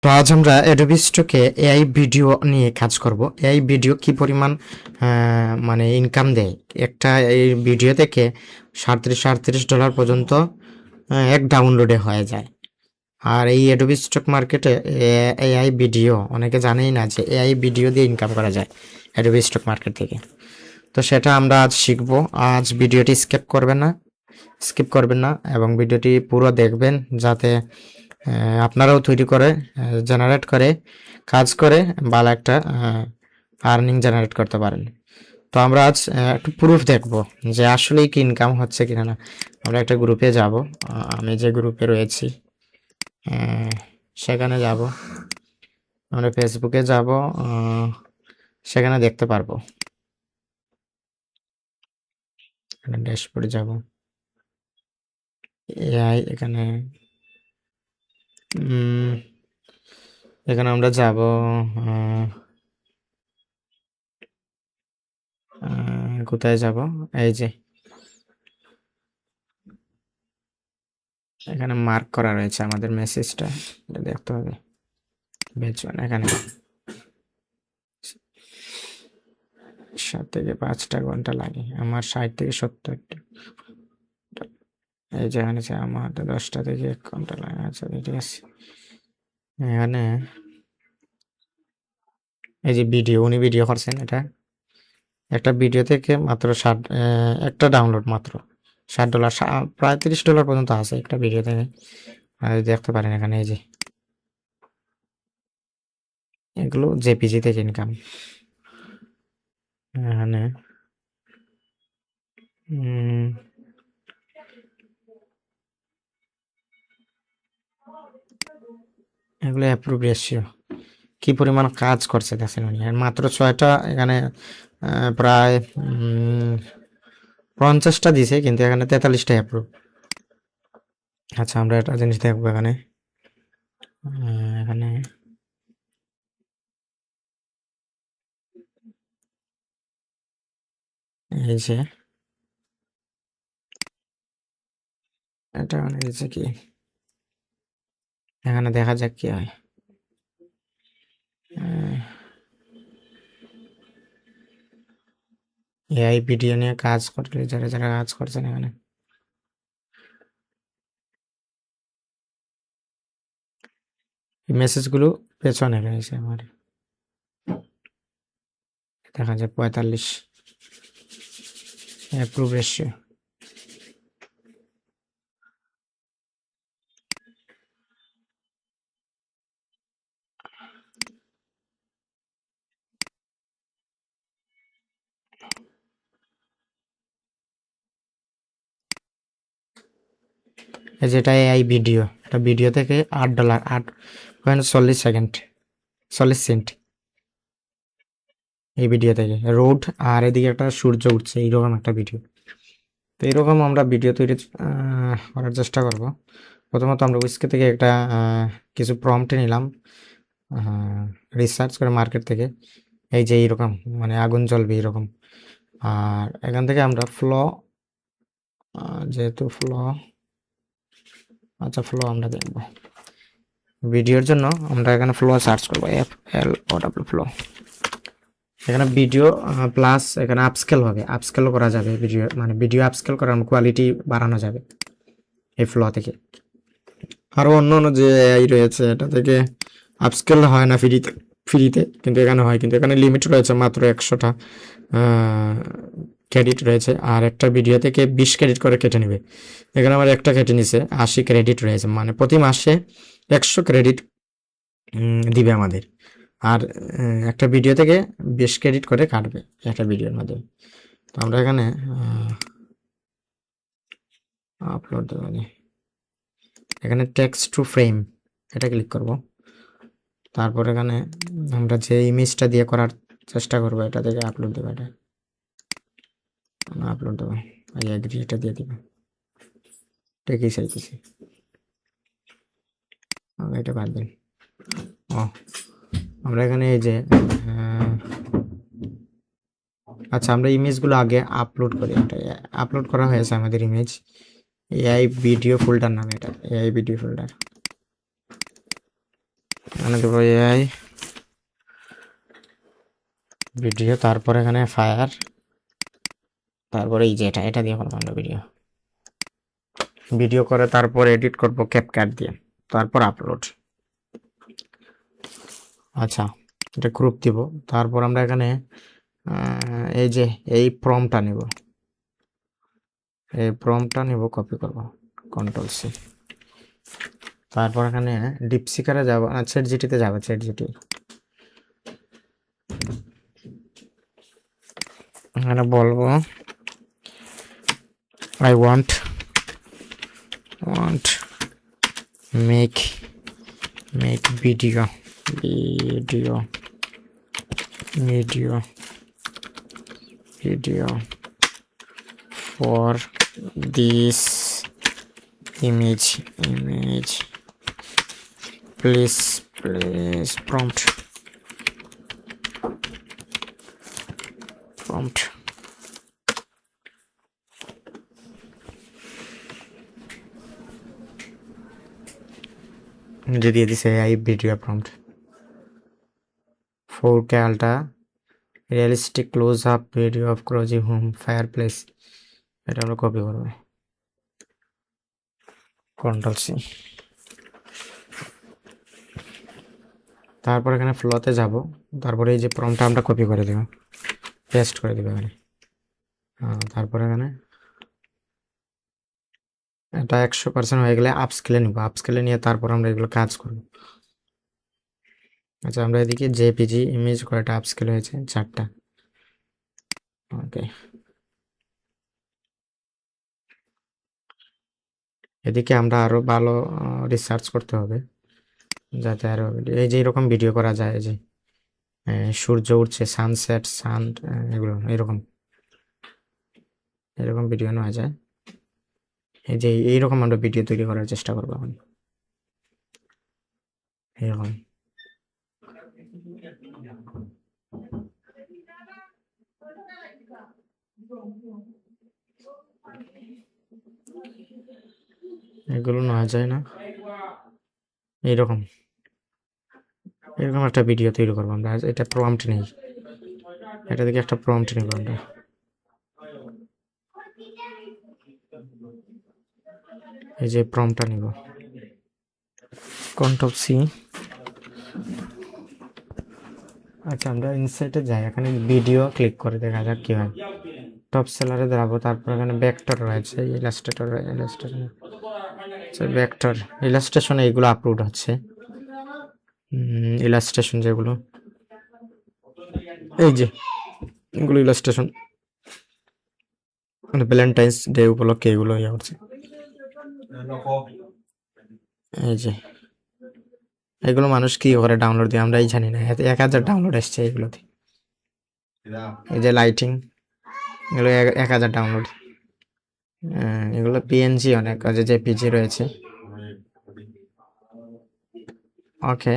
তো আজ আমরা অ্যাডোবি স্টকে এআই ভিডিও নিয়ে কাজ করব। এআই ভিডিও কি পরিমাণ মানে ইনকাম দেয়, একটা এই ভিডিও থেকে $37 পর্যন্ত এক ডাউনলোডে হয়ে যায়। আর এই অ্যাডোবি স্টক মার্কেটে এআই ভিডিও অনেকে জানেই না যে এআই ভিডিও দিয়ে ইনকাম করা যায় অ্যাডোবি স্টক মার্কেট থেকে। তো সেটা আমরা আজ শিখব। আজ ভিডিওটি স্কিপ করবেন না এবং ভিডিওটি পুরো দেখবেন, যাতে আপনারাও তৈরি করে জেনারেট করে কাজ করে ভালো একটা আর্নিং জেনারেট করতে পারেন। তো আমরা আজ একটু প্রুফ দেখব যে আসলেই কি ইনকাম হচ্ছে কিনা না। আমরা একটা গ্রুপে যাব, আমি যে গ্রুপে রয়েছি সেখানে যাব, আমরা ফেসবুকে যাব, সেখানে দেখতে পারবো। ড্যাশবোর্ডে যাব, এআই এখানে এখানে আমরা যাব, কোথায় যাব, এই যে এখানে মার্ক করা রয়েছে আমাদের মেসেজটা, এটা দেখতে হবে। বেচুন এখানে 7 থেকে 5টা ঘন্টা লাগে, আমার 60 থেকে 70টা। এই যে এখানে আমার 10টা থেকে 1 ঘন্টা লাগে। আচ্ছা ঠিক আছে, এখানে এই যে ভিডিও, উনি ভিডিও করছেন, এটা একটা ভিডিও থেকে মাত্র একটা ডাউনলোড মাত্র $60, প্রায় $30 পর্যন্ত আছে একটা ভিডিও থেকে। আর দেখতে পারেন এখানে এই যে এগুলো জেপিজি থেকে ইনকাম। এখানে এগুলো অ্যাপ্রুভ রেশিও কি পরিমাণ কাজ করছে দেখেন উনি, আর মাত্র 6টা এখানে প্রায় 50টা দিছে, কিন্তু এখানে 43টা অ্যাপ্রুভ। আচ্ছা আমরা একটা জিনিস দেখবো এখানে, এখানে এই যে এটা মানে এই যে কি, এখানে দেখা যাক কি হয়। এআই ভিডিও নিয়ে কাজ করলে যারা যারা কাজ করছেন এখানে মেসেজগুলো পেছনে রয়েছে আমার, দেখা যায় 45 অ্যাপ্রুভ রেশিও। এই যেটা এআই ভিডিও, এটা ভিডিও থেকে $8, 8.40 সেকেন্ড, 40 সেন্ট এই ভিডিও থেকে রোড। আর এদিকে একটা সূর্য উঠছে, এইরকম একটা ভিডিও। তো এইরকম আমরা ভিডিও তৈরি করার চেষ্টা করব। প্রথমত আমরা উইস্কে থেকে একটা কিছু প্রম্পটে নিলাম, রিসার্চ করে মার্কেট থেকে, এই যে এইরকম মানে আগুন জ্বলবে এরকম। আর এখান থেকে আমরা ফ্লো, যেহেতু ফ্লো, আচ্ছা ফ্লো আমরা দেখব ভিডিওর জন্য, আমরা এখানে ফ্লো সার্চ করবো, FLOW ফ্লো। এখানে ভিডিও প্লাস এখানে আপস্কেল হবে, আপস্কেল করা যাবে ভিডিও, মানে ভিডিও আপস্কেল করার কোয়ালিটি বাড়ানো যাবে এই ফ্লো থেকে। আরও অন্য অন্য যে এআই রয়েছে এটা থেকে আপস্কেল হয় না ফ্রিতে, কিন্তু এখানে হয়, কিন্তু এখানে লিমিট রয়েছে মাত্র 100টা ক্রেডিট রয়েছে। আর একটা ভিডিও থেকে 20 ক্রেডিট করে কেটে নেবে। এখানে আমার একটা কেটে নিছে, 80 ক্রেডিট রয়েছে, মানে প্রতি মাসে 100 ক্রেডিট দিবে আমাদের। আর একটা ভিডিও থেকে 20 ক্রেডিট করে কাটবে একটা ভিডিওর মাধ্যমে। তো আমরা এখানে আপলোড দেবো, এখানে টেক্সট টু ফ্রেম এটা ক্লিক করব। তারপর এখানে আমরা যে ইমেজটা দিয়ে করার চেষ্টা করবো এটা থেকে আপলোড দেবো, এটা আপলোড দেবো, এই এগ্রি এটা দিয়ে দিব, এটাকেই চাইতেছি, এটা বাদ দিন। ও আমরা এখানে এই যে আচ্ছা আমরা ইমেজগুলো আগে আপলোড করি, এটা আপলোড করা হয়েছে আমাদের ইমেজ, এআই ভিডিও ফোল্ডার নামে, এটা এআই ভিডিও ফোল্ডার। এখানে দেবো এআই ভিডিও, তারপর এখানে ফায়ার, তারপরে এই যে এটা দিয়ে করবো আমরা ভিডিও করে তারপর এডিট করব ক্যাপকাট দিয়ে, তারপর আপলোড। আচ্ছা, এটা গ্রুপ দিব। তারপর আমরা এখানে এই যে এই প্রম্পটটা নিব, কপি করব, কন্ট্রোল-C। তারপর এখানে ডিপসিকারে যাব, চ্যাটজিপিটিতে যাব, চ্যাটজিপিটি এখানে বলবো I want make video for this image please prompt যে দিয়ে দিছে এই video prompt 4K ultra realistic close up video of cozy home fireplace. এটা আমরা কপি করব, কন্ট্রোল-C। তারপর এখানে ফ্লোতে যাব, তারপরে এই যে প্রম্পটটা আমরা কপি করে দেব, পেস্ট করে দেব এখানে। তারপর এখানে এটা 100% হয়ে গেলে আপস্কেলে নিব, আপস্কেলে নিয়ে তারপর আমরা এগুলো কাজ করব। আচ্ছা, আমরা এদিকে জেপিজি ইমেজ কয়টা আপস্কেল হয়েছে, 4টা। ওকে, এদিকে আমরা আরো ভালো রিসার্চ করতে হবে, যাতে আরো এই যে এরকম ভিডিও করা যায়, যে সূর্য উঠছে, সানসেট, এগুলো এরকম ভিডিও নেওয়া যায়। এই যে এইরকম আমরা ভিডিও তৈরি করার চেষ্টা করবো এখন, এরকম। এগুলো নেওয়া যায় না, এরকম একটা ভিডিও তৈরি করবো আমরা। এটা প্রম্পট নেই, এটা থেকে একটা প্রম্পট নেব আমরা। এই যে প্রম্পটটা নিব, কন্ট্রোল-C। আচ্ছা, আমরা ইনসাইটে যাই, এখানে ভিডিও ক্লিক করে দেখা যাক কি হয়। টপ সেলারে দাঁড়াবো, তারপর এখানে ভেক্টর রয়েছে, ইলাস্ট্রেটর, ভেক্টর ইলাস্ট্রেশনে এগুলো আপলোড হচ্ছে, ইলাস্ট্রেশন যেগুলো, এই যে এগুলো ইলাস্ট্রেশন, ভ্যালেন্টাইন্স ডে উপলক্ষে এগুলো ইয়ে হচ্ছে। এই যে এগুলো মানুষ কি করে ডাউনলোড দিয়ে আমরাই জানি না, 1000 ডাউনলোড আসছে এগুলোতে। এই যে লাইটিং, এগুলো 1000 ডাউনলোড। এগুলো পিএনজি অনেক আছে, জেপিজি রয়েছে। ওকে,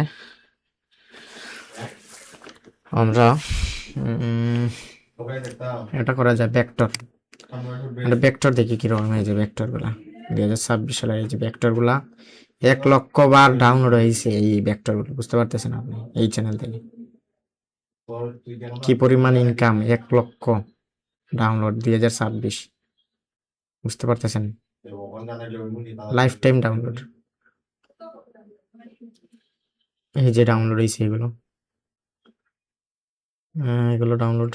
আমরা এটা করা যায় ভেক্টর। ভেক্টর দেখি কিরকম হয়েছে ভেক্টরগুলা 2026 সালের। এই যে ভেক্টরগুলা 1 লক্ষ বার ডাউনলোড হয়েছে, এই ভেক্টরগুলো বুঝতে পারতেছেন আপনি এই চ্যানেল থেকে কি পরিমাণ ইনকাম, 1 লক্ষ ডাউনলোড 2026, বুঝতে পারতেছেন, লাইফ টাইম ডাউনলোড। এই যে ডাউনলোড হয়েছে এগুলো ডাউনলোড,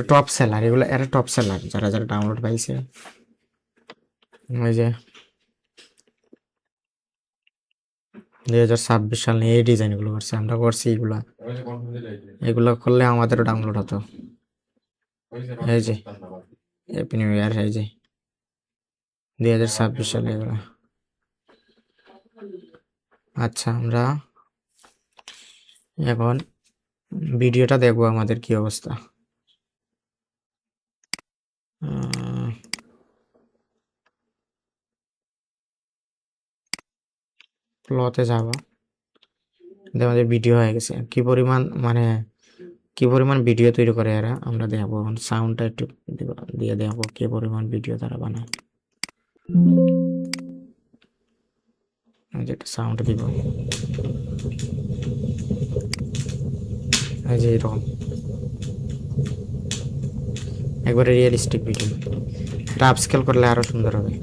টপ সেলার, এগুলো এরা টপ সেলার, যারা যারা ডাউনলোড পাইছে। ওই যে 2026 সালে এই ডিজাইনগুলো করছে, আমরা করছি এগুলো করলে আমাদেরও ডাউনলোড হতো। এই যে হ্যাপি নিউ ইয়ার, এই যে 2026 সালে এগুলো। আচ্ছা, আমরা এখন ভিডিওটা দেখবো আমাদের কি অবস্থা। প্লতে যাব, আমাদের ভিডিও হয়ে গেছে। কি পরিমাণ ভিডিও তৈরি করে এরা, আমরা দেখবো। এখন সাউন্ডটা একটু দিয়ে দেখবো কি পরিমাণ ভিডিও তারা বানায়। যেটা সাউন্ড দিব, এই যে এরকম একবারে রিয়েলিস্টিক ভিডিও। এটা আপস্কেল করলে আরো সুন্দর হবে।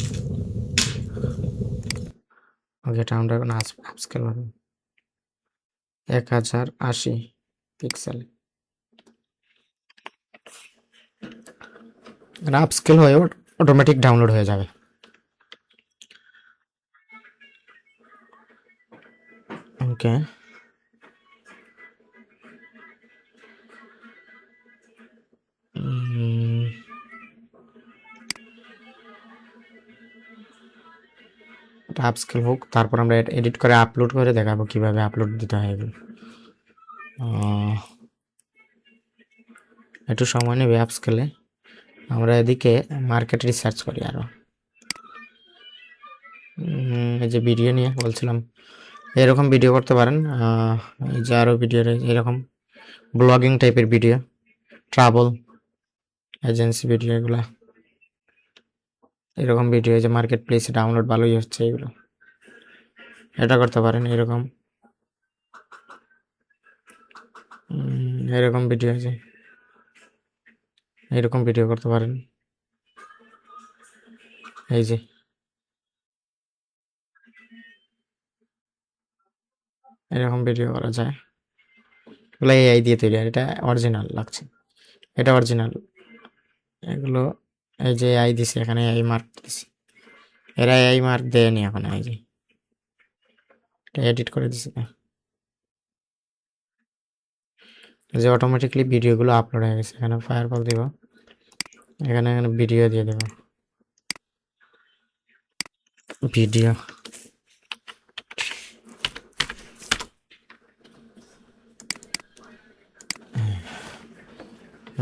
ওকে, এটা আমরা এখন আপস্কেল হবে 1080 পিক্সেল। আপস্কেল হয়ে অটোমেটিক ডাউনলোড হয়ে যাবে। ওকে, এটা আপস্কেল হোক, তারপর আমরা এডিট করে আপলোড করে দেখাবো কিভাবে আপলোড দিতে হয় এগুলো। একটু সময় নেবে আপস্কেলে। আমরা এদিকে মার্কেট রিসার্চ করি আরো। এই যে ভিডিও নিয়ে বলছিলাম, এরকম ভিডিও করতে পারেন। এই যে আরো ভিডিও এরকম ব্লগিং টাইপের ভিডিও, ট্রাভেল এজেন্সি ভিডিও, এগুলা এরকম ভিডিও যে মার্কেট প্লেসে ডাউনলোড ভালোই হচ্ছে, এগুলো এটা করতে পারেন। এরকম এরকম ভিডিও আছে, এরকম ভিডিও করতে পারেন। এই যে এরকম ভিডিও করা যায়, এগুলো এআই দিয়ে তৈরি, আর এটা অরিজিনাল লাগছে, এটা অরিজিনাল। এগুলো এই যে এআই দিছে, এখানে এআই মার্ক দিছে, এরা এআই মার্ক দেয়নি এখন। এই যে এটা এডিট করে দিছে, যে অটোমেটিকলি ভিডিওগুলো আপলোড হয়ে গেছে। এখানে ফায়ারফল দিব, এখানে ভিডিও দিয়ে দেব, ভিডিও।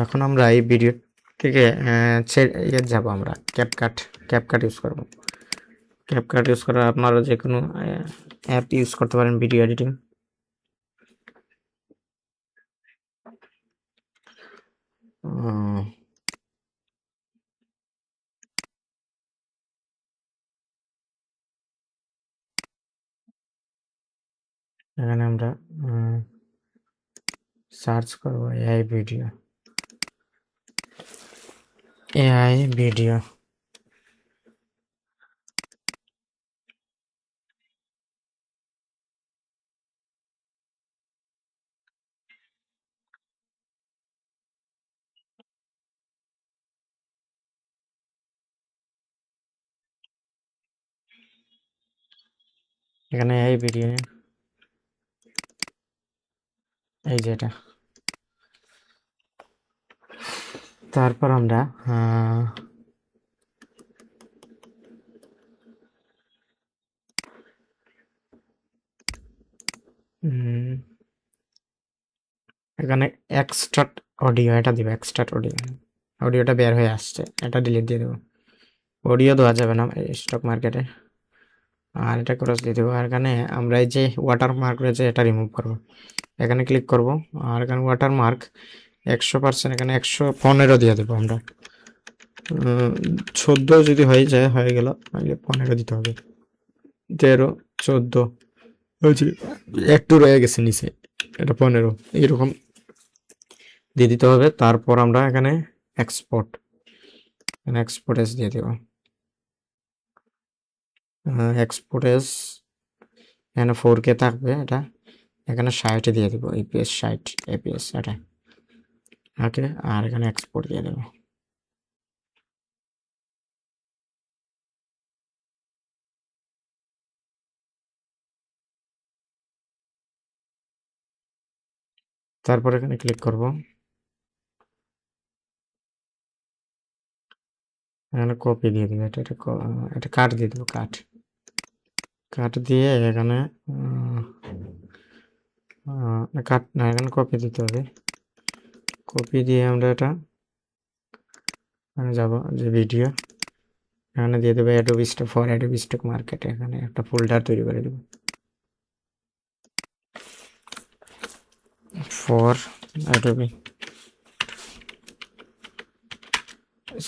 এখন আমরা এই ভিডিও থেকে যাব, আমরা ক্যাপকাট ইউজ করব। ক্যাপকাট ইউজ করা আপনারা যে কোনো অ্যাপ ইউজ করতে পারেন ভিডিও এডিটিং। এখানে আমরা সার্চ করব এআই ভিডিও, এআই ভিডিও। এখানে এআই ভিডিও, এই যে এটা। তারপর আমরা এখানে এক্সট্রাক্ট অডিও, এটা দিব এক্সট্রাক্ট অডিও। অডিওটা বের হয়ে আসছে, এটা ডিলিট দিয়ে দেবো। অডিও দেওয়া যাবে না স্টক মার্কেটে। আর এটা ক্রস দিয়ে দেবো। আর এখানে আমরা এই যে ওয়াটারমার্ক রয়েছে, এটা রিমুভ করব। এখানে ক্লিক করব, আর এখানে ওয়াটারমার্ক 100%, এখানে 115 দিয়ে দেবো আমরা। 14 যদি হয়ে যায়, হয়ে গেল, 15 দিতে হবে। 13, 14, একটু রয়ে গেছে নিচে, এটা 15, এইরকম দিয়ে দিতে হবে। তারপর আমরা এখানে এক্সপোর্ট এস দিয়ে দেব। এক্সপোর্ট এস এখানে 4K থাকবে, এটা এখানে 60 দিয়ে দেবো, এপিএস 60 এপিএস এটা। ওকে, আর এখানে এক্সপোর্ট দিয়ে দেবো। তারপর এখানে ক্লিক করব, এখানে কপি দিয়ে দেবো। এটা কাট দিয়ে দেবো, কাট দিয়ে এখানে কাট না, এখানে কপি দিতে হবে। কপি দিয়ে আমরা এটা এখানে যাব, যে ভিডিও এখানে দিয়ে দেবো অ্যাডোবি স্টক মার্কেট। এখানে একটা ফোল্ডার তৈরি করে দেবো for Adobe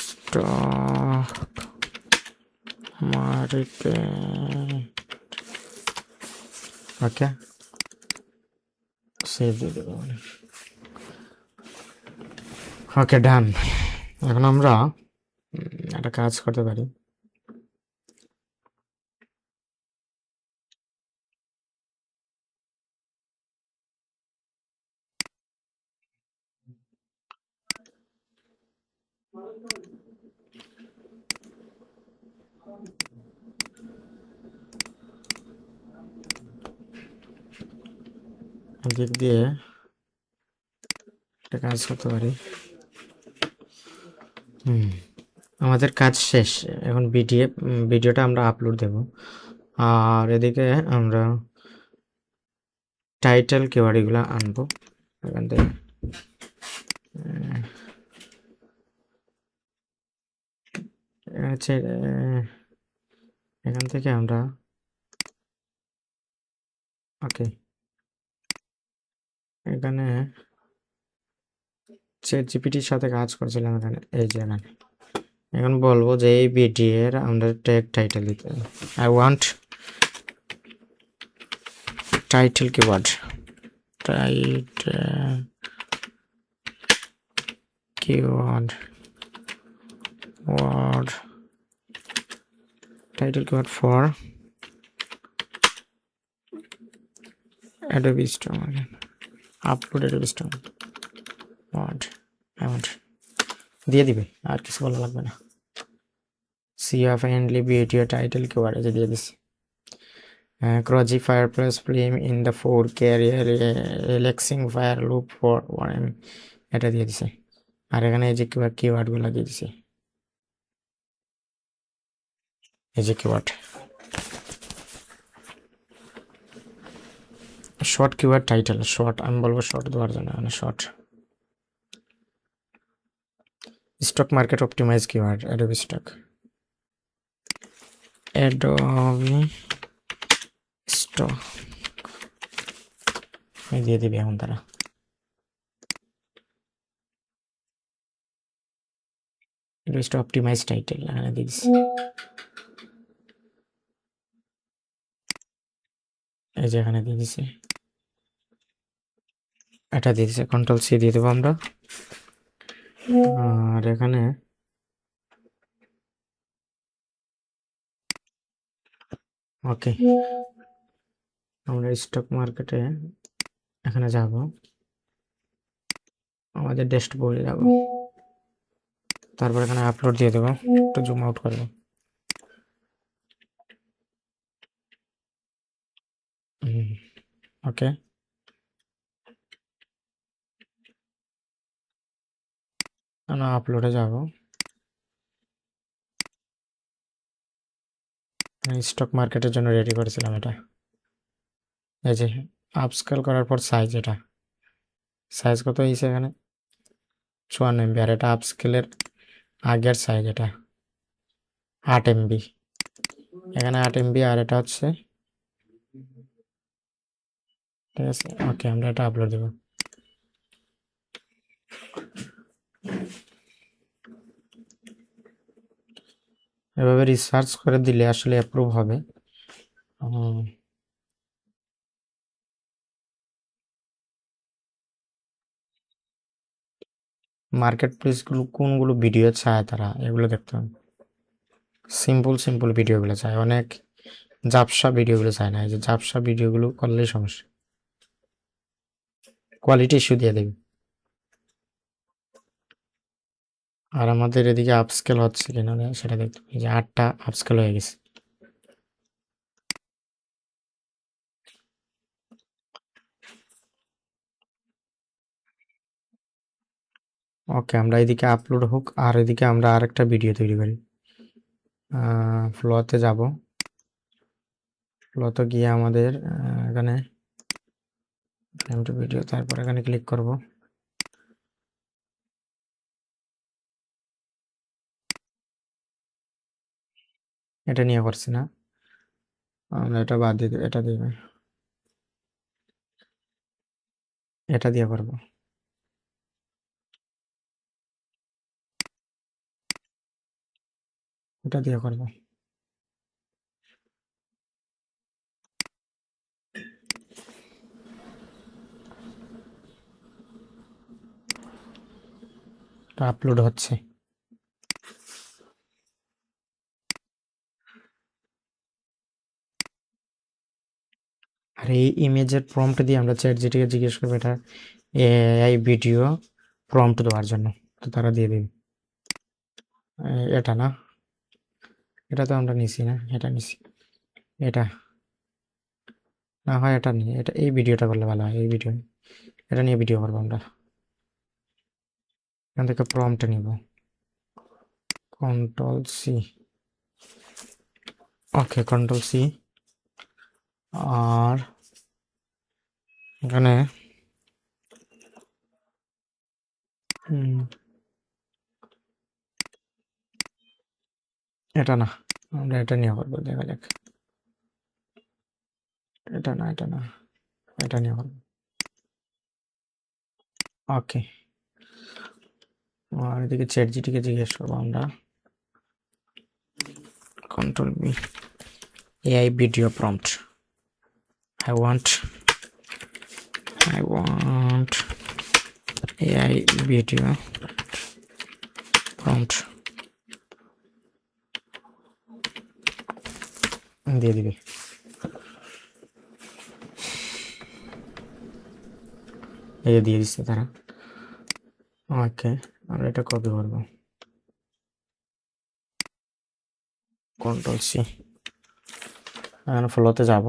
stock market okay, save দিয়ে দেবো। ওকে, ডান। এখন আমরা একটা কাজ করতে পারি। দিক দিয়ে একটা কাজ করতে পারি। আমাদের কাজ শেষ। এখন ভিডিওটা আমরা আপলোড দেব। আর এদিকে আমরা টাইটেল কিওয়ার্ড এগুলো আনবো এখান থেকে। এখান থেকে আমরা ওকে, এখানে চ্যাট জিপিটির সাথে কাজ করছিলাম এখানে, এই যে এখানে। এখন বলবো যে এই ভিডিওর আমরা ট্যাগ টাইটেল দিতে, I want title keyword, title keyword word, title keyword for Adobe Storm again. Upload Adobe Storm. What? I want. দিয়ে দিবে, আর কিছু বলা লাগবে না। সিয়া ফাইনালি ভিডিও টাইটেল কিওয়ার্ড আছে দিয়ে দিছি। Cozy fireplace flame in the 4K relaxing fire loop for 1 এটা দিয়ে দিছে। আর এখানে এই যে কিওয়ার্ডগুলো দিয়ে দিছে, এই যে keyword short keyword title, short আমি বলবো শর্ট দেওয়ার জন্য, মানে short. Stock market optimize keyword Adobe stock, Adobe stock দিয়ে দিবি এখন তারা। অ্যাডোবি অপটিমাইজ টাইটেল এখানে দিয়ে দিচ্ছি, এই যে এখানে দিয়ে দিছি, এটা দিয়ে দিছে। কন্ট্রোল সি দিয়ে দেবো আমরা। আর এখানে ওকে, আমরা স্টক মার্কেটে এখানে যাব, আমাদের ড্যাশবোর্ডে যাব, তারপর এখানে আপলোড দিয়ে দেবো, একটু জুম আউট করবো। ওকে, আমরা আপলোডে যাব, স্টক মার্কেটের জন্য রেডি করেছিলাম এটা। এই যে আপস্কেল করার পর সাইজ, এটা সাইজ কত হয়েছে এখানে 54 MB, আর এটা আপস্কেলের আগের সাইজ, এটা 8 MB, এখানে 8 MB, আর এটা হচ্ছে, ঠিক আছে। ওকে, আমরা এটা আপলোড দেব। এভাবে রিসার্চ করে দিলে আসলে অ্যাপ্রুভ হবে। মার্কেট প্লেসগুলো কোনগুলো ভিডিও চায় তারা, এগুলো দেখতে হবে। সিম্পল ভিডিওগুলো চায়, অনেক ঝাপসা ভিডিওগুলো চায় না। এই যে ঝাপসা ভিডিওগুলো করলেই সমস্যা, কোয়ালিটি ইস্যু দিয়ে দেবে। আর আমাদের এদিকে আপস্কেল হচ্ছে কিনা সেটা দেখতে হবে। এই যে 8টা আপস্কেল হয়ে গেছে। ওকে, আমরা এদিকে আপলোড হোক, আর এদিকে আমরা আরেকটা ভিডিও তৈরি করি। ফ্লোতে যাব, ফ্লোতে গিয়ে আমাদের এখানে ভিডিও, তারপর এখানে ক্লিক করব। এটা নিয়ে করছি না, আমরা এটা বাদ দিয়ে দেব, এটা দিবে, এটা দিয়ে করব। এটা দিয়ে করব। আপলোড হচ্ছে। আর এই ইমেজের প্রম্পট দিয়ে আমরা চ্যাট জিটিকে জিজ্ঞেস করবো এটা এআই ভিডিও প্রম্পট দেওয়ার জন্য, তো তারা দিয়ে দেবে। এটা না, এটা তো আমরা নিছি না, এটা নিছি, এটা না হয় এটা নিয়ে, এটা এই ভিডিওটা করলে ভালো হয়, এই ভিডিও, এটা নিয়ে ভিডিও করবো আমরা। এখান থেকে প্রম্পট নিব, control C, okay control C. আর এখানে এটা না, আমরা এটা নিয়ে করবো, দেখা যাক। এটা না, এটা না, এটা নিয়ে করবো, ওকে। আর এদিকে চ্যাট জিটিকে জিজ্ঞেস করবো আমরা, control B, AI video prompt, I want AI video prompt দিয়ে দিবে। এই দিয়ে দিচ্ছে তারা, ওকে। আমরা এটা কপি করবো, কন্ট্রোল সি, এখন ফ্লোতে যাব।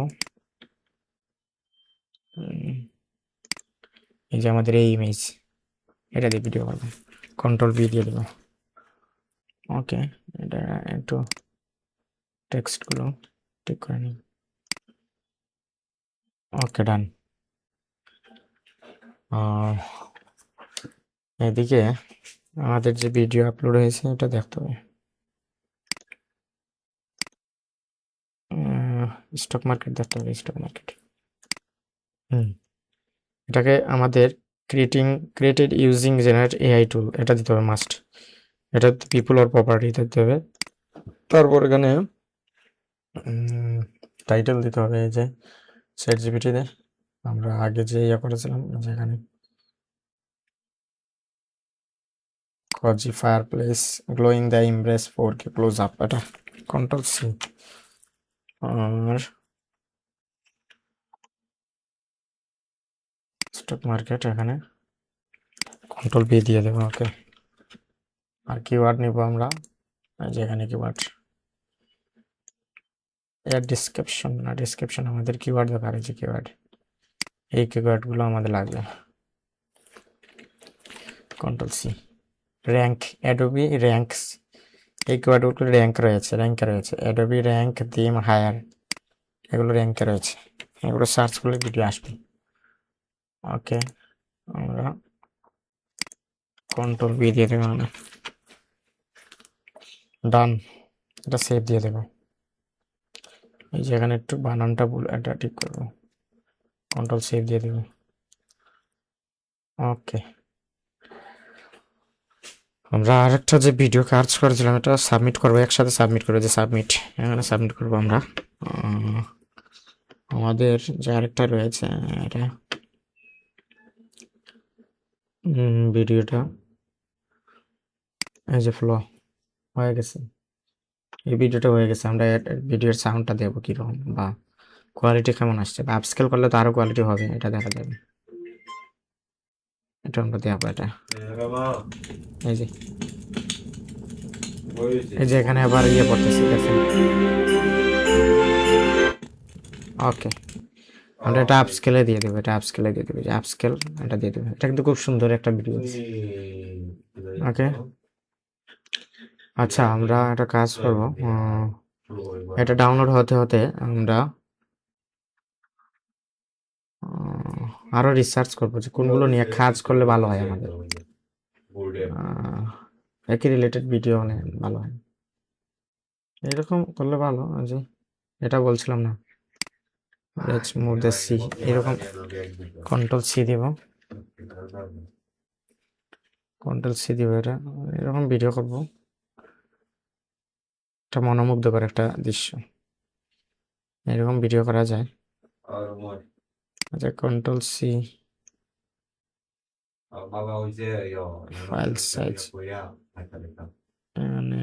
এই যে আমাদের এই ইমেজ, এটা দিয়ে ভিডিও করবো, কন্ট্রোল বি দিয়ে দেবো, ওকে। এটা একটু টেক্সটগুলো ঠিক করে নিই, ওকে ডান। এদিকে আমাদের যে ভিডিও আপলোড হয়েছে এটা দেখতে হবে, স্টক মার্কেট দেখতে হবে, স্টক মার্কেট। এটাকে আমাদের ক্রিয়েটেড ইউজিং জেনারেট এআই টুল, এটা দিতে হবে মাস্ট। এটা পিপল আর প্রপার্টি দিতে হবে। তারপর এখানে টাইটেল দিতে হবে, এই যে চ্যাট জিপিটিতে আমরা আগে যে ইয়ে করেছিলাম, যেখানে cosy fire place glowing the Impress 4K close up, এটা কন্ট্রোল সি। আর স্টক মার্কেট এখানে কন্ট্রোল বি দিয়ে দেবো, ওকে। আর কিওয়ার্ড নিব আমরা, যেখানে কিওয়ার্ড এর ডিসক্রিপশন না, ডিসক্রিপশন আমাদের কিওয়ার্ড দরকার আছে, কিওয়ার্ড, এই কিওয়ার্ডগুলো আমাদের লাগবে, control C. Rank, Adobe ranks, এই কিওয়ার্ডগুলো র্যাঙ্কে রয়েছে, অ্যাডোবি র্যাঙ্ক দিম হায়ার, এগুলো র্যাঙ্কে রয়েছে, এগুলো সার্চ করলে ভিডিও আসবে, ওকে। আমরা কন্ট্রোল বি দিয়ে দেবো, ডান, এটা সেভ দিয়ে দেবো। এই যে এখানে একটু বানানটা ভুল, এটা ঠিক করবো, কন্ট্রোল সেভ দিয়ে দেবো, ওকে। আমরা আরেকটা যে ভিডিও কাজ করেছিলাম এটা সাবমিট করবো, একসাথে সাবমিট করবো, যে সাবমিট, এখানে সাবমিট করবো আমরা। আমাদের যে আরেকটা রয়েছে এটা ভিডিওটা, এই যে ফ্লো হয়ে গেছে, এই ভিডিওটা হয়ে গেছে। আমরা ভিডিওর সাউন্ডটা দেবো কীরকম বা কোয়ালিটি কেমন আসছে, বা আপস্কেল করলে তো আরও কোয়ালিটি হবে, এটা দেখা যাবে। এটা আমরা দেবো, এটা এই যে, এই যে এখানে আবার ইয়ে পড়তেছে, দেখেন, ওকে। আমরা এটা আপস্কেলে দিয়ে দেবো, এটা আপস্কেলে দিয়ে দেবো, যে আপস্কেল এটা দিয়ে দেবো। এটা কিন্তু খুব সুন্দর একটা ভিডিও, ওকে। আচ্ছা, আমরা একটা কাজ করব, এটা ডাউনলোড হতে হতে আমরা আরো রিসার্চ করবো যে কোনগুলো নিয়ে কাজ করলে ভালো হয় আমাদের, একই রিলেটেড ভিডিও মানে ভালো হয়, এরকম করলে ভালো। যে এটা বলছিলাম না, লেটস মুভ দ্য সি, এরকম কন্ট্রোল সি দিব, কন্ট্রোল সি দিব, এটা এরকম ভিডিও করব, একটা মনোমুগ্ধকর একটা দৃশ্য, এরকম ভিডিও করা যায়। আচ্ছা, কন্ট্রোল সি, ফাইল সাইজ মানে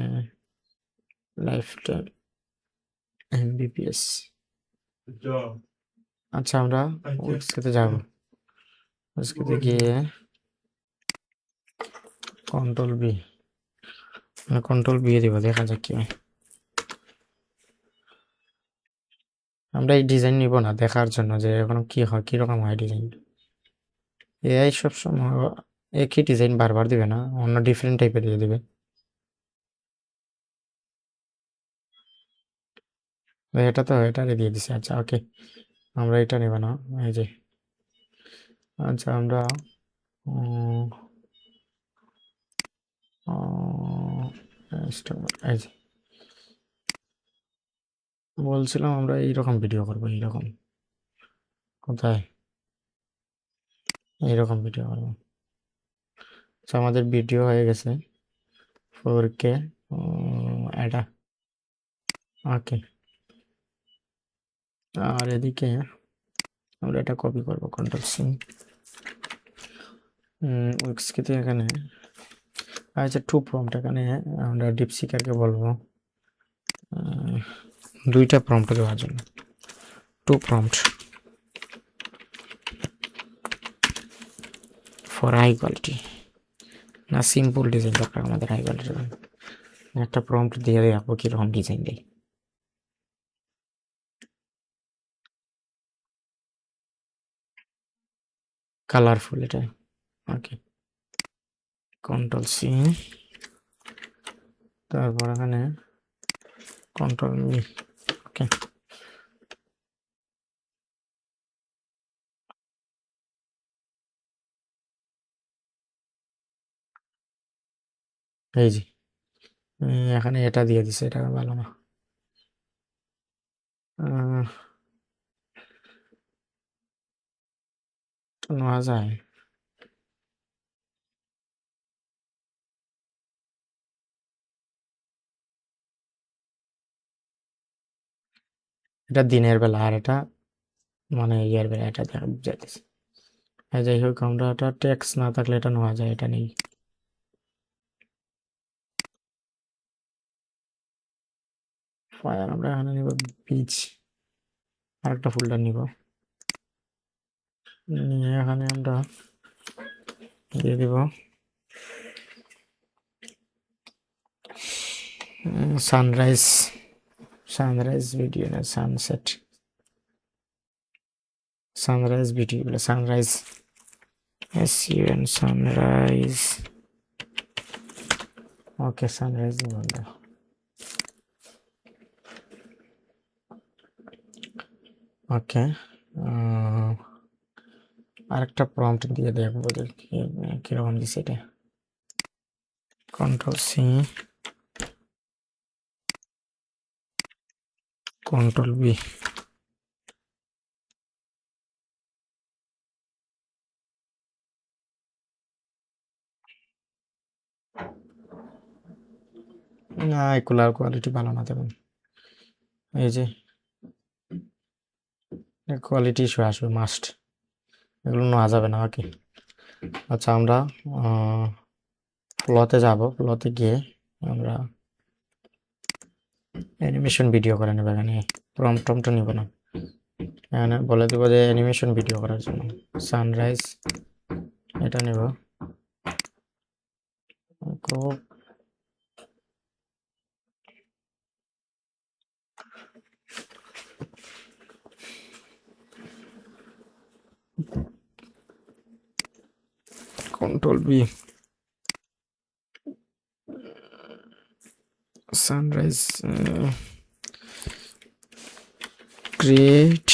লাইফ টাইম এমবিপিএস। আচ্ছা আমরা উইক্সকে যাব, উইক্সকে গিয়ে কন্ট্রোল বি দিব, দেখা যাক কি হয়। আমরা এই ডিজাইন নিব না দেখার জন্য যে এখন কি হয়, কিরকম হয় ডিজাইন। এআই সবসময় একই ডিজাইন বারবার দিবে না, অন্য ডিফারেন্ট টাইপের দিয়ে দিবে। এটা তো এটারে দিয়ে দিছে। আচ্ছা ওকে, আমরা এটা নেব না, এই যে আচ্ছা আমরা এই যে বলছিলাম আমরা এইরকম ভিডিও করবো, এইরকম কোথায় এইরকম ভিডিও করবো। আচ্ছা আমাদের ভিডিও হয়ে গেছে 4K এটা ওকে। আর এদিকে আমরা এটা কপি করবো, কন্ট্রোল সি উইক্সকে এখানে। আচ্ছা টু প্রম্পট, এখানে আমরা ডিপসিকারকে বলবো দুইটা প্রম্পট দেওয়ার জন্য, two prompt for high quality, না সিম্পল ডিজাইন দরকার আমাদের হাই কোয়ালিটির। একটা প্রম্পট দিয়ে রাখবো কিরকম ডিজাইন দেয়। কালারফুল এটা ওকে, কন্ট্রোল সি, তারপর এখানে কন্ট্রোল মি ওকে। এই যে এখানে এটা দিয়ে দিছে, এটা ভালো না। নেওয়া যায় এটা দিনের বেলা, আর এটা মানে ইয়ার বেলা, এটা দেখা যাইতেছে। যাই হোক আমরা এটা ট্যাক্স না থাকলে এটা নেওয়া যায়, এটা নেই। ফায়ার আমরা এখানে নিব বিচ, আরেকটা ফোল্ডার নিব, নিয়ে এখানে আমরা দিয়ে দিব সানরাইজ, সানরাইজ ভিডিও না সানসেট, সানরাইজ ভিডিও বলে সানরাইজ SUN সানরাইজ ওকে। সানরাইজ বন্ধ, ওকে। আরেকটা প্রম্পট দিয়ে দেখবো যে কিরকম দিছে এটা। কন্ট্রোল সি, কন্ট্রোল বি, না এগুলার কোয়ালিটি ভালো না তেমন। এই যে কোয়ালিটি ইস্যু আসবে মাস্ট, এগুলো নেওয়া যাবে না ওকে। আচ্ছা আমরা ফ্লোতে যাব, ফ্লোতে গিয়ে আমরা অ্যানিমেশন ভিডিও করে নেব। এখানে প্রম্পট নিব না, এখানে বলে দেবো যে অ্যানিমেশন ভিডিও করার জন্য সানরাইজ এটা নেব। Control B, sunrise create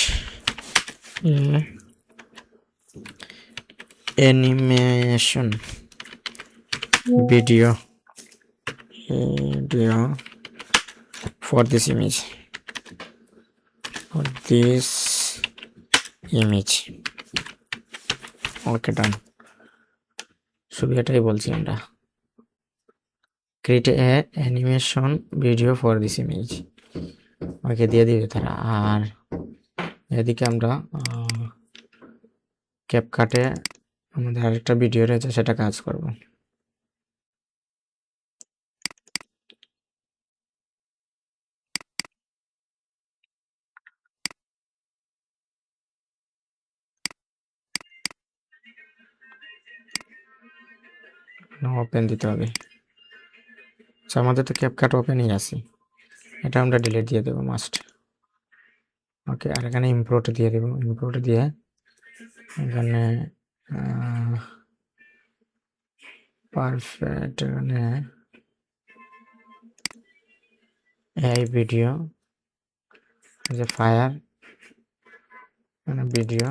animation video for this image, okay done. শুধু এটাই বলছি আমরা, create a animation video for this image okay দিয়ে দিবে তারা। আর এদিকে আমরা ক্যাপকাটে আমাদের আরেকটা ভিডিও রয়েছে, সেটা কাজ করব। ওপেন দিতে হবে। আচ্ছা, আমাদের তো ক্যাপকাট ওপেনই আছে, এটা আমরা ডিলিট দিয়ে দেবো মাস্ট। ওকে, আর এখানে ইম্পোর্ট দিয়ে দেবো। ইম্পোর্ট দিয়ে এখানে পারফেক্ট, এখানে এই ভিডিও যে ফায়ার, মানে ভিডিও,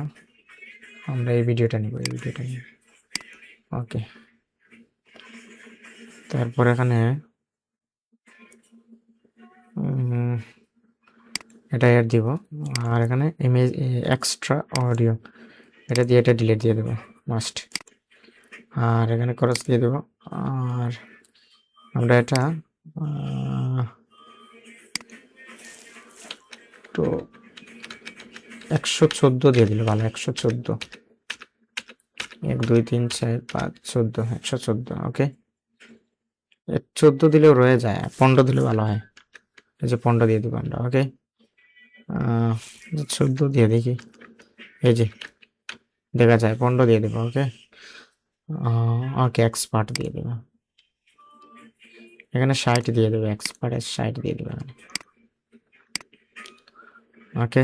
আমরা এই ভিডিওটা নিব, এই ভিডিওটা নিব। ওকে, তারপর এখানে এটা অ্যাড দিব, আর এখানে ইমেজ এক্সট্রা অডিও এটা দিয়ে এটা ডিলিট দিয়ে দেবো মাস্ট। আর এখানে খরচ দিয়ে দেবো। আর আমরা এটা তো 114 দিয়ে দিল ভালো। 114, 1 2 3 4 5 14, 114। ওকে, 14 দিলেও রয়ে যায়, 15 দিলে ভালো হয়। এই যে 15 দিয়ে দিব আমরা। ওকে, 14 দিয়ে দেখি, এই যে দেখা যায় 15 দিয়ে দেবো। ওকে, ওকে, এক্সপার্ট দিয়ে দেবো, এখানে 60 দিয়ে দেবো, এক্সপার্টের 60 দিয়ে দেবো। ওকে,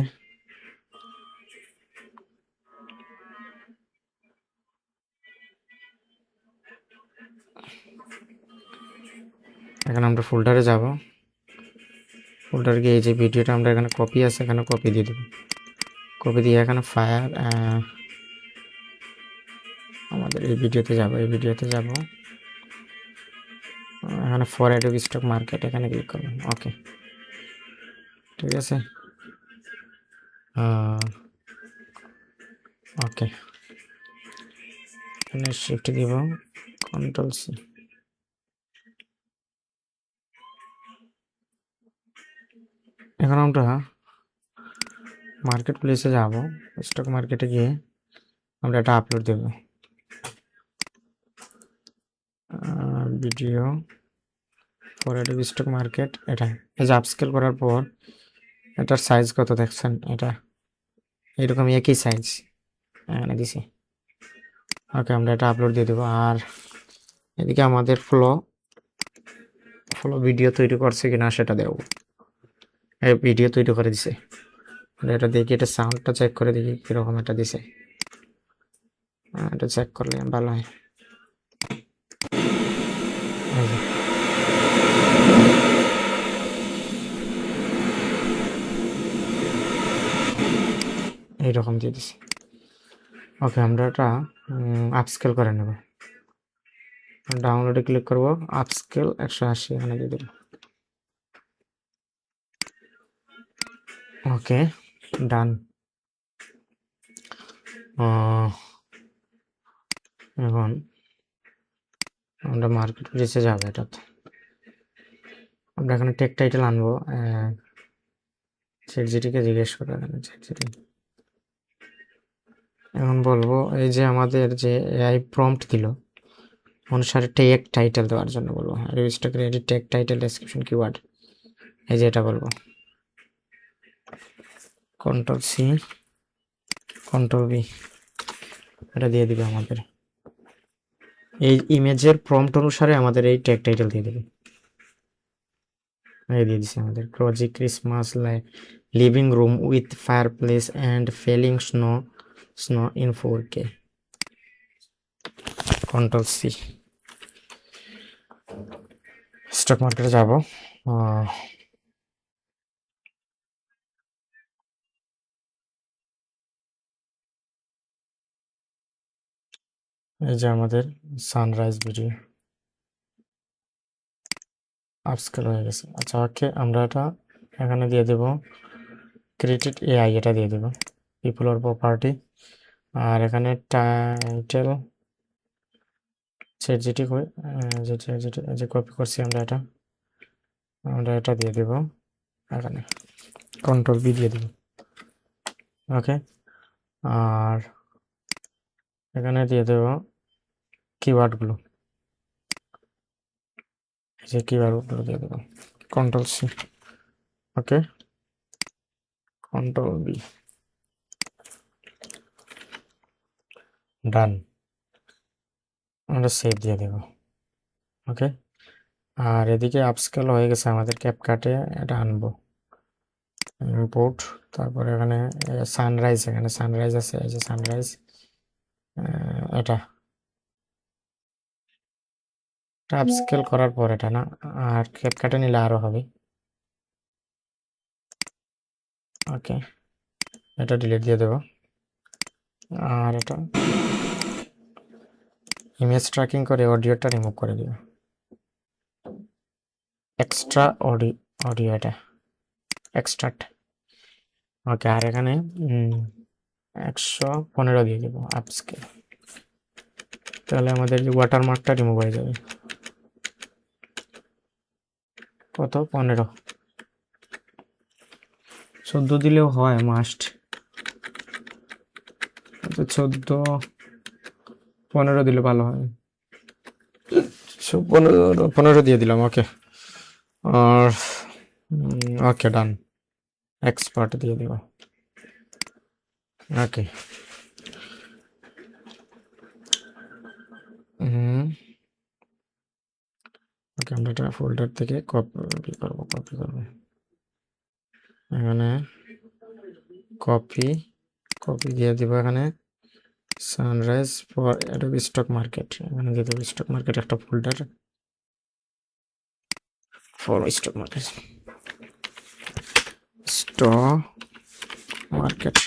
এখন আমরা ফোল্ডারে যাব। ফোল্ডারে গিয়ে এই যে ভিডিওটা আমরা এখানে কপি আছে, এখানে কপি দিয়ে দেবো। কপি দিয়ে এখানে ফায়ার, আমাদের এই ভিডিওতে যাব, এই ভিডিওতে যাব, এখানে ফর অ্যাডোবি স্টক মার্কেট, এখানে ক্লিক করবেন। ওকে, ঠিক আছে। ওকে, এখানে শিফট দিব, কন্ট্রোল সি। এখন আমরা মার্কেট প্লেসে যাব, স্টক মার্কেটে গিয়ে আমরা এটা আপলোড দেব, video for Adobe stock market. এটা এই যে আপস্কেল করার পর এটার সাইজ কত দেখছেন, এটা এরকম একই সাইজ এখানে দিছি। ওকে, আমরা এটা আপলোড দিয়ে দেবো। আর এদিকে আমাদের ফ্লো ভিডিও তৈরি করছে কিনা সেটা দেবো। এই ভিডিও তৈরি করে দিছে, এটা দেখি, এটা সাউন্ডটা চেক করে দেখি কিরকম এটা দিছে। এটা চেক করলে ভালো হয়। এইরকম দিয়ে দিছে। ওকে, আমরা এটা আপস্কেল করে নেব। ডাউনলোডে ক্লিক করব, আপস্কেল 180 এখানে দিয়ে দেব। ওকে, ডান। এখন আমরা মার্কেট প্লেসে যাব। এটাতে আমরা এখানে টেক টাইটেল আনবো, চ্যাটজিপিটিকে জিজ্ঞেস করে এখানে চ্যাটজিপিটি। এখন বলবো এই যে আমাদের যে এআই প্রম্পট দিল অনুসারে টেক টাইটেল দেওয়ার জন্য বলবো, register created take title description keyword, এই যে এটা বলবো। কন্ট্রোল সি, কন্ট্রোল বি, এটা দিয়ে দিবে আমাদের এই ইমেজের প্রম্পট অনুসারে আমাদের এই ট্যাগ টাইটেল দিয়ে দেবে। এই দিয়ে দিছে আমাদের cozy Christmas living room with fireplace and falling snow in 4K। Control C, stock মার্কেটে যাব। এই যে আমাদের সানরাইজ ভিডিও আপস্কেল হয়ে গেছে। আচ্ছা, ওকে, আমরা এটা এখানে দিয়ে দেব ক্রিয়েটেড এআই, এটা দিয়ে দেব পিপল অর প্রপার্টি। আর এখানে টাইটেল চ্যাটজিপিটি, যে কপি করছি আমরা এটা দিয়ে দেব এখানে, কন্ট্রোল বি দিয়ে দেব। ওকে, আর এখানে দিয়ে দেব কিওয়ার্ডগুলো, এই যে কিওয়ার্ডগুলো দিয়ে দেবো, control C, okay, control B, ডান। আমরা সেভ দিয়ে দেব, ওকে। আর এদিকে আপস্কেল হয়ে গেছে আমাদের, ক্যাপকাটে এটা আনবো, ইম্পোর্ট, তারপরে এখানে সানরাইজ, এখানে সানরাইজ আছে, এই যে সানরাইজ, এটা আপস্কেল করার পর এটা না, আর ক্যাপকাটে নিলে আরো হবে, ওকে। এটা ডিলিট দিয়ে দেবো। আর এটা ইমেজ ট্র্যাকিং করে অডিওটা রিমুভ করে দিব, এক্সট্রা অডিও এটা এক্সট্রাক্ট, ওকে। আর এখানে 115 দিয়ে দেবো আপস্কেল, তাহলে আমাদের যে ওয়াটারমার্কটা রিমুভ হয়ে যাবে। কত? 15, 14 দিলেও হয়, মাস্ট 14, 15 দিলে ভালো হয়। 15 দিয়ে দিলাম, ওকে। আর ওকে, ডান, এক্সপার্ট দিয়ে দেব, ওকে। ওকে, আমরা এটা ফোল্ডার থেকে কপি করবো, এখানে কপি দিয়ে দিব, এখানে sunrise for Adobe stock market, এখানে দিয়ে দেবো স্টক মার্কেট, একটা folder for stock market, stock market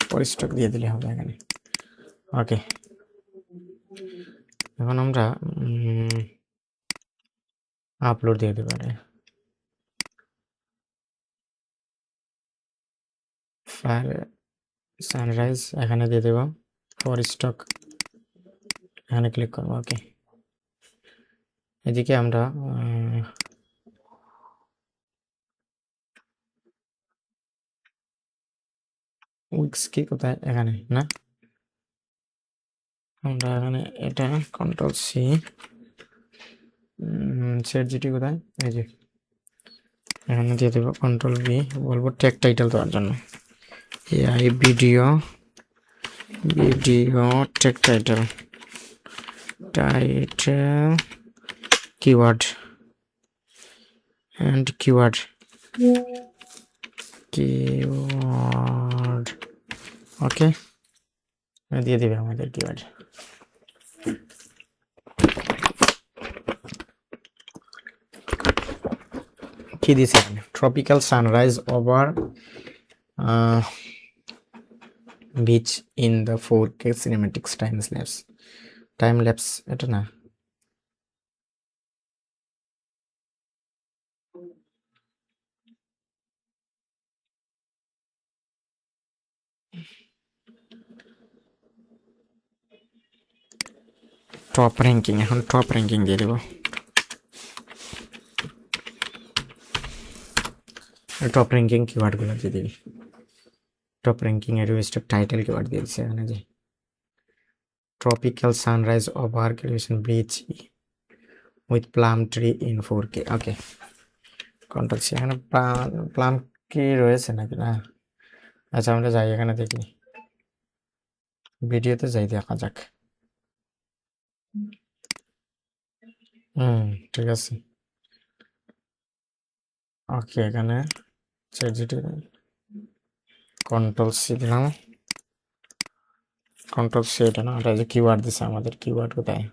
for stock দিয়ে দিলে হবে এখানে, ওকে। এখন আমরা আপলোড দিয়ে দেবো, ফাইল সানরাইজ এখানে দিয়ে দেবো, ফর স্টক এখানে ক্লিক করবো, ওকে। এদিকে আমরা উইক্স কি কোথায়, এখানে না, আমরা এখানে এটা কন্ট্রোল সি, সেট জিটি কোথায়, এই যে এখানে দিয়ে দেবো, কন্ট্রোল বি, বলবো ট্যাগ টাইটেল দেওয়ার জন্য, AI video tag title keyword and keyword, ওকে, দিয়ে দিবে আমাদের কিওয়ার্ড। কি দিছে? Tropical sunrise over beach in the 4K cinematics time lapse, এটা না, টপ র্যাঙ্কিং, এখন টপ র্যাঙ্কিং দিয়ে দেবো, টপ র্যাঙ্কিং কিওয়ার্ডগুলো দিয়ে দিবি, টপ র্যাঙ্কিং এর স্টক টাইটেল কিওয়ার্ড দিয়ে দিচ্ছে এখানে, যে tropical sunrise over creation beach with plum tree in 4K, okay. Control C, এখানে প্লাম কি রয়েছে নাকি না, আচ্ছা আমরা যাই এখানে দেখি, ভিডিওতে যাই, দেখা যাক। ঠিক আছে, ওকে। এখানে কন্ট্রোল সি দিলাম, কন্ট্রোল সি, এটা না, এটা যে কিওয়ার্ড দিছে আমাদের, কিওয়ার্ড কোথায়,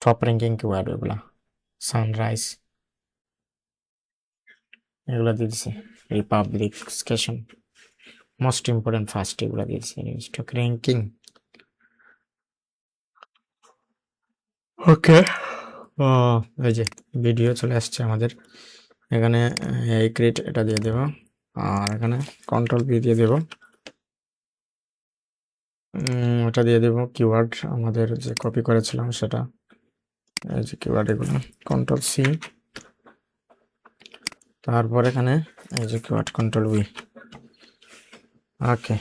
টপ র্যাঙ্কিং কিওয়ার্ড, ওগুলা সানরাইজ এগুলো দিয়ে দিছে, রিপাবলিকেশন মোস্ট ইম্পর্টেন্ট ফার্স্ট, এগুলো দিয়ে দিছে, স্টক র্যাঙ্কিং, ওকে। এই যে ভিডিও চলে আসছে আমাদের, এখানে এই ক্রিয়েট এটা দিয়ে দেব, আর এখানে কন্ট্রোল বি দিয়ে দেব, এটা দিয়ে দেব কিওয়ার্ড আমাদের যে কপি করেছিলাম সেটা, এই যে কিওয়ার্ড এগুলো, কন্ট্রোল সি, তারপর এখানে এই যে কিওয়ার্ড কন্ট্রোল বি, ওকে।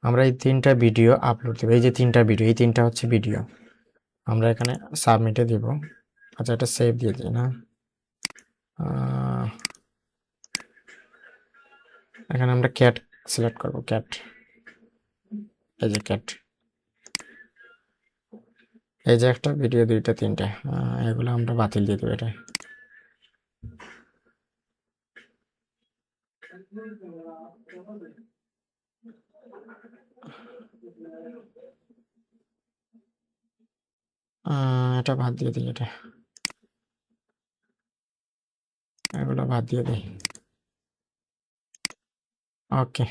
আমরা এই 3টা ভিডিও আপলোড দেবো। এই যে 3টা ভিডিও, এই 3টা হচ্ছে ভিডিও। আমরা এখানে সাবমিটে দিব। আচ্ছা, এটা সেভ দিয়ে দিই না। এখানে আমরা ক্যাট সিলেক্ট করব, ক্যাট। এই যে ক্যাট, এই যে একটা ভিডিও, 2টা 3টা, এগুলো আমরা বাতিল দিয়ে দেবো। এটা এটা বাদ দিয়ে দিই, এগুলো বাদ দিয়ে দিই। ওকে,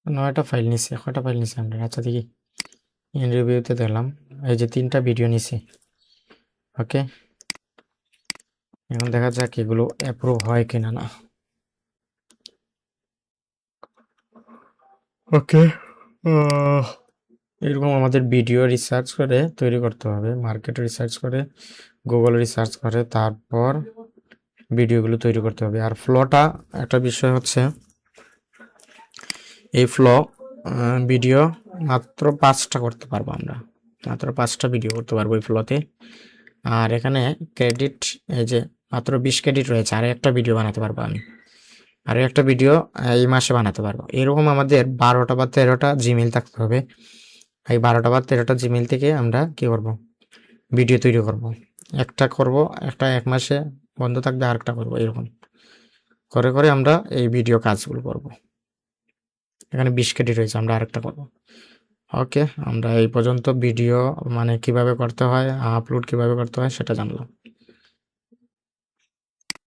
নয়টা ফাইল নিছি, কয়টা ফাইল নিছি আমরা? আচ্ছা দেখি, ইন রিভিউতে দেখলাম এই যে 3টা ভিডিও নিছি। ওকে, এখন দেখা যাক এগুলো অ্যাপ্রুভ হয় কিনা না। ওকে, এরকম আমাদের ভিডিও রিসার্চ করে তৈরি করতে হবে, মার্কেট রিসার্চ করে, গুগল রিসার্চ করে, তারপর ভিডিওগুলো তৈরি করতে হবে। আর ফ্লোটা একটা বিষয় হচ্ছে, এই ফ্লো ভিডিও মাত্র 5টা করতে পারবো আমরা, মাত্র 5টা ভিডিও করতে পারবো এই ফ্লোতে। আর এখানে ক্রেডিট, এই যে মাত্র 20 ক্রেডিট রয়েছে, আর একটা ভিডিও বানাতে পারবো আমি, আর একটা ভিডিও এই মাসে বানাতে পারবো। এরকম আমাদের 12টা বা 13টা জিমেল থাকতে হবে। এই 12টা বা 13টা জিমেল থেকে আমরা কি করব, ভিডিও তৈরি করব। একটা করব, একটা 1 মাসে বন্ধ থাকবে, আর একটা করবো, এরকম করে করে আমরা এই ভিডিও কাজগুলো করব। এখানে 20 ক্রেডিট রয়েছে, আমরা আরেকটা করব। ওকে, আমরা এই পর্যন্ত ভিডিও মানে কিভাবে করতে হয়, আপলোড কিভাবে করতে হয় সেটা জানলাম।